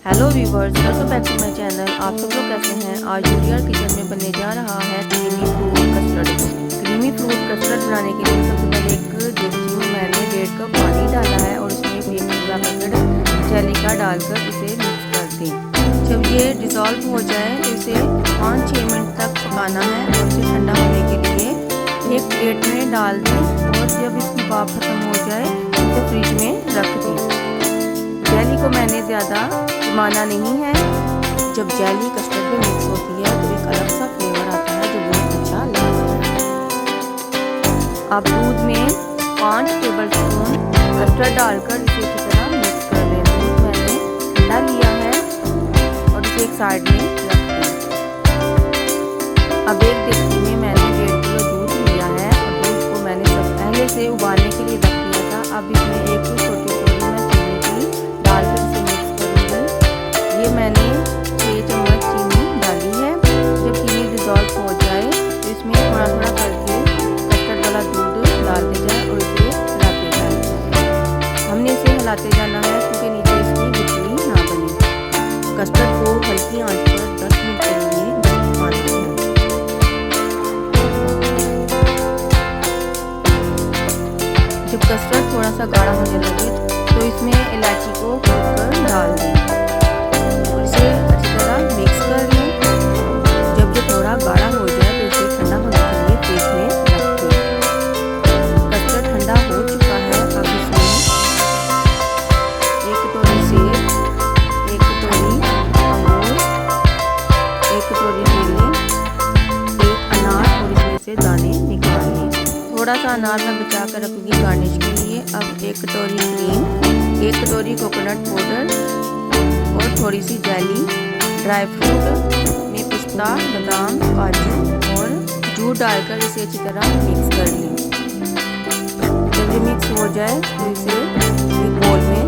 Hello viewers, welcome back to my channel. आप सब लोग कैसे हैं? आज यूरियर किचन में बनने जा रहा है creamy fruit custard. Creamy fruit custard बनाने के लिए सबसे पहले एक देगची में मैंने 1.5 कप पानी डाला है और उसमें एक पूरा पैकेट जेली का डालकर इसे मिक्स कर दें। जब ये डिज़ोल्व हो जाए तो इसे 5-6 मिनट तक पकाना है और इसे ठंडा होने के लिए एक प्लेट में डाल दें और जब इसकी भाप खत्म हो जाए तो इसे फ्रिज में रख दें। जेली को मैंने ज़्यादा जमाना नहीं है। जब जेली कस्टर्ड में मिक्स होती है तो एक अलग सा फ्लेवर आता है जो बहुत अच्छा लगता है। आप दूध में 5 टेबलस्पून कस्टर्ड डालकर इसे अच्छी तरह मिक्स कर लें। दूध मैंने ठंडा लिया है और इसे एक साइड में रख दें। अब एक देगची में मैंने 1.5 किलो दूध लिया है और दूध को मैंने सब पहले से उबालने के लिए रख दिया था। अब इसमें एक छोटी चीनी की डालकर इसे मिक्स करूँगी। ये मैंने 6 चम्मच चीनी डाली है। जब चीनी डिज़ोल्व हो जाए तो इसमें थोड़ा थोड़ा करके कस्टर्ड वाला दूध डालते जाए और इसे हिलाते जाए। हमने इसे हिलाते जाना है क्योंकि नीचे इसकी गुठली ना बने। कस्टर्ड को हल्की आंच पर 10 मिनट के लिए पकाना है। जब कस्टर्ड थोड़ा सा गाढ़ा होने लगे तो इसमें इलायची को कूटकर डाल दें और इसे अच्छी तरह मिक्स कर लें। जब ये थोड़ा गाढ़ा हो जाए तो इसे ठंडा होने के लिए फ्रिज में रख दें। कस्टर्ड ठंडा हो चुका है। अब इसमें 1 कटोरी सेब, 1 कटोरी अंगूर, 1 कटोरी केले, 1 अनार और इसमें से दाने निकाल लें। थोड़ा सा अनार मैं बचा कर रखूँगी गार्निश के लिए। अब 1 कटोरी क्रीम, 1 कटोरी कोकोनट पाउडर और थोड़ी सी जेली, ड्राई फ्रूट में पिस्ता, बादाम, काजू और दूध डालकर इसे अच्छी तरह मिक्स कर लें। जब ये मिक्स हो जाए तो इसे एक बोल में